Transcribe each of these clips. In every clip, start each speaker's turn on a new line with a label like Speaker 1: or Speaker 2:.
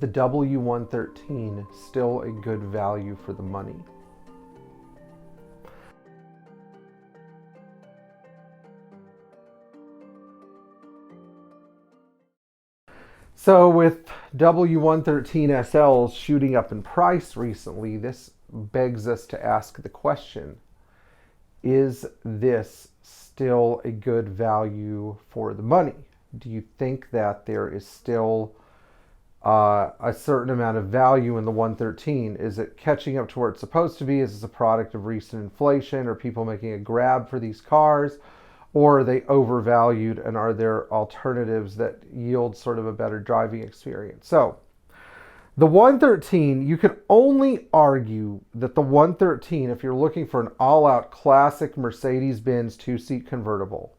Speaker 1: the W113 still a good value for the money? So with W113 SLs shooting up in price recently, this begs us to ask the question, is this still a good value for the money? Do you think that there is still a certain amount of value in the 113? Is it catching up to where it's supposed to be? Is this a product of recent inflation? Are people making a grab for these cars? Or are they overvalued, and are there alternatives that yield sort of a better driving experience? So the 113, you can only argue that the 113, if you're looking for an all-out classic Mercedes Benz two-seat convertible,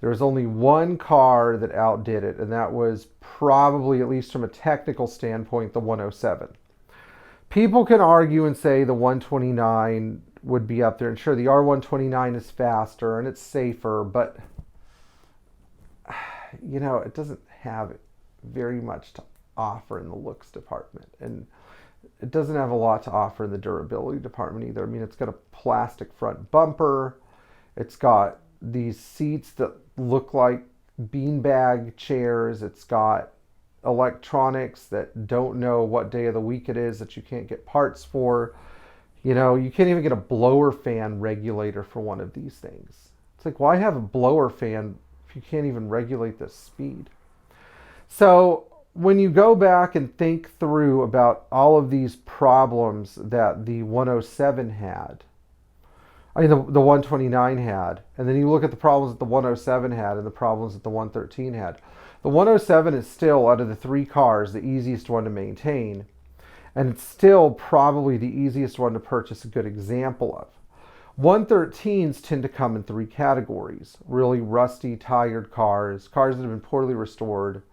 Speaker 1: there's only one car that outdid it, and that was probably, at least from a technical standpoint, the 107. People can argue and say the 129 would be up there, and sure, the R129 is faster and it's safer, but you know, it doesn't have very much to offer in the looks department, and it doesn't have a lot to offer in the durability department either. I mean, it's got a plastic front bumper, it's got these seats that look like beanbag chairs, it's got electronics that don't know what day of the week it is that you can't get parts for. You know, you can't even get a blower fan regulator for one of these things. It's like, why have a blower fan if you can't even regulate the speed? So when you go back and think through about all of these problems that the 107 had, I mean, the 129 had, and then you look at the problems that the 107 had and the problems that the 113 had. The 107 is still, out of the three cars, the easiest one to maintain. And it's still probably the easiest one to purchase a good example of. 113s tend to come in three categories: really rusty, tired cars, cars that have been poorly restored,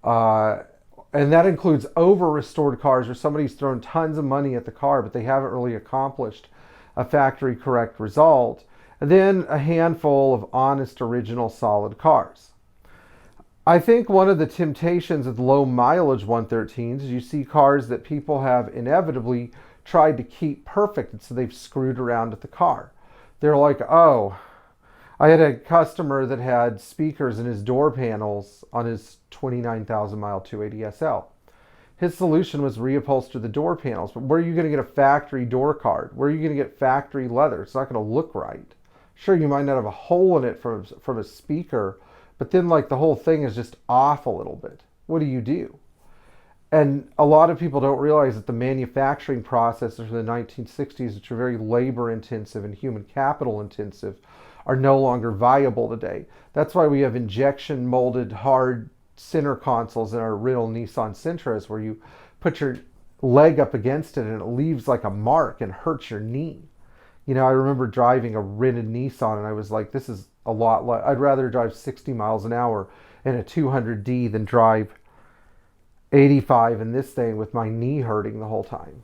Speaker 1: and that includes over-restored cars where somebody's thrown tons of money at the car, but they haven't really accomplished a factory correct result, and then a handful of honest, original, solid cars. I think one of the temptations of low mileage 113s is you see cars that people have inevitably tried to keep perfect, and so they've screwed around with the car. They're like, oh, I had a customer that had speakers in his door panels on his 29,000 mile 280 SL. His solution was reupholster the door panels, but where are you going to get a factory door card? Where are you going to get factory leather? It's not going to look right. Sure, you might not have a hole in it from a speaker, but then like the whole thing is just off a little bit. What do? And a lot of people don't realize that the manufacturing processes from the 1960s, which are very labor intensive and human capital intensive, are no longer viable today. That's why we have injection molded hard center consoles in our real Nissan Sentras, where you put your leg up against it and it leaves like a mark and hurts your knee. You know, I remember driving a rented Nissan and I was like, this is a lot like, I'd rather drive 60 miles an hour in a 200D than drive 85 in this thing with my knee hurting the whole time.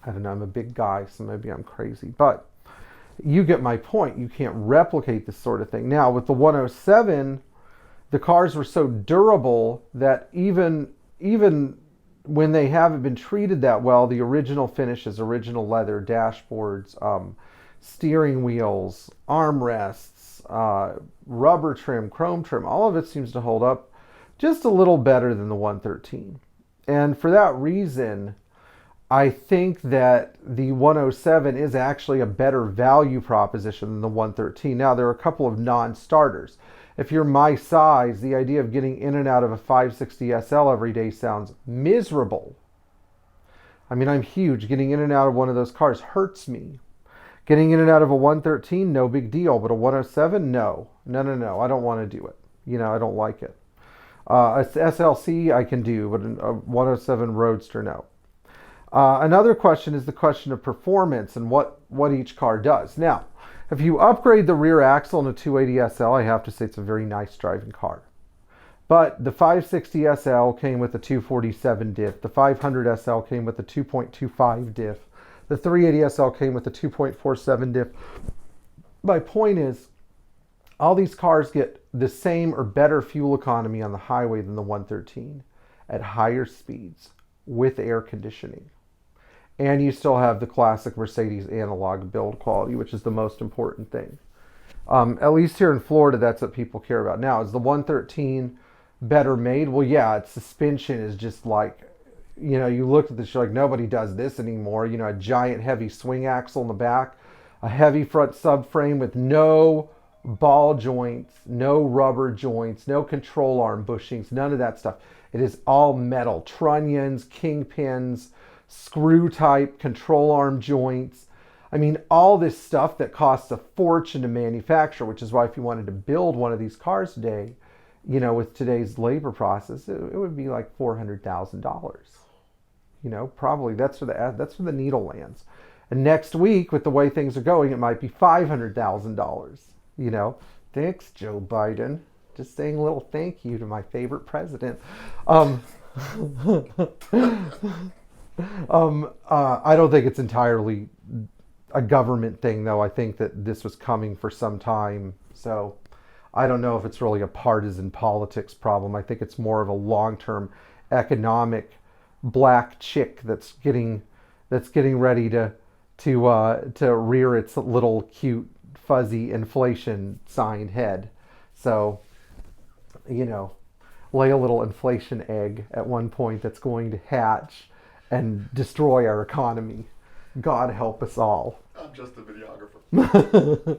Speaker 1: I don't know, I'm a big guy, so maybe I'm crazy, but you get my point. You can't replicate this sort of thing. Now with the 107, the cars were so durable that even when they haven't been treated that well, the original finishes, original leather, dashboards, steering wheels, armrests, rubber trim, chrome trim, all of it seems to hold up just a little better than the 113. And for that reason, I think that the 107 is actually a better value proposition than the 113. Now, there are a couple of non-starters. If you're my size, the idea of getting in and out of a 560 SL every day sounds miserable. I mean, I'm huge. Getting in and out of one of those cars hurts me. Getting in and out of a 113, no big deal. But a 107, no. No. I don't want to do it. You know, I don't like it. A SLC I can do, but a 107 Roadster, no. Another question is the question of performance and what each car does. Now, if you upgrade the rear axle in a 280 SL, I have to say it's a very nice driving car. But the 560 SL came with a 247 diff. The 500 SL came with a 2.25 diff. The 380 SL came with a 2.47 diff. My point is, all these cars get the same or better fuel economy on the highway than the 113. at higher speeds with air conditioning. And you still have the classic Mercedes analog build quality, which is the most important thing. At least here in Florida, that's what people care about. Now, is the 113 better made? Well, yeah, its suspension is just like, you know, you look at this, you're like, nobody does this anymore. You know, a giant heavy swing axle in the back, a heavy front subframe with no ball joints, no rubber joints, no control arm bushings, none of that stuff. It is all metal, trunnions, kingpins, screw type control arm joints. I mean, all this stuff that costs a fortune to manufacture, which is why if you wanted to build one of these cars today, you know, with today's labor process, it would be like $400,000. You know, probably that's where the needle lands. And next week, with the way things are going, it might be $500,000. You know, thanks, Joe Biden. Just saying a little thank you to my favorite president. I don't think it's entirely a government thing, though. I think that this was coming for some time. So I don't know if it's really a partisan politics problem. I think it's more of a long-term economic black chick that's getting ready to rear its little cute fuzzy inflation sign head. So, you know, lay a little inflation egg at one point that's going to hatch and destroy our economy. God help us all.
Speaker 2: I'm just a videographer.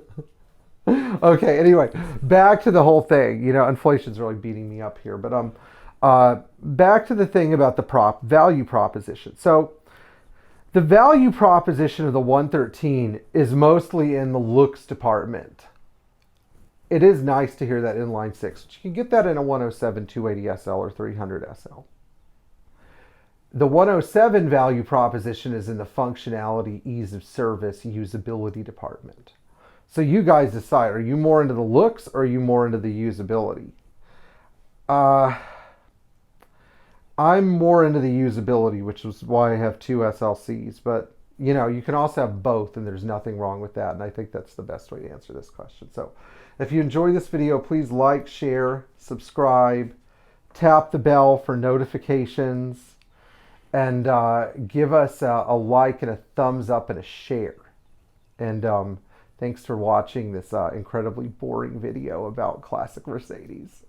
Speaker 1: Okay, anyway, back to the whole thing. You know, inflation's really beating me up here, but back to the thing about the value proposition. So the value proposition of the 113 is mostly in the looks department. It is nice to hear that inline six. You can get that in a 107, 280 SL or 300 SL. The 107 value proposition is in the functionality, ease of service, usability department. So you guys decide, are you more into the looks or are you more into the usability? I'm more into the usability, which is why I have two SLCs. But, you know, you can also have both, and there's nothing wrong with that. And I think that's the best way to answer this question. So if you enjoy this video, please like, share, subscribe, tap the bell for notifications, and give us a like and a thumbs up and a share. And thanks for watching this incredibly boring video about Classic Mercedes.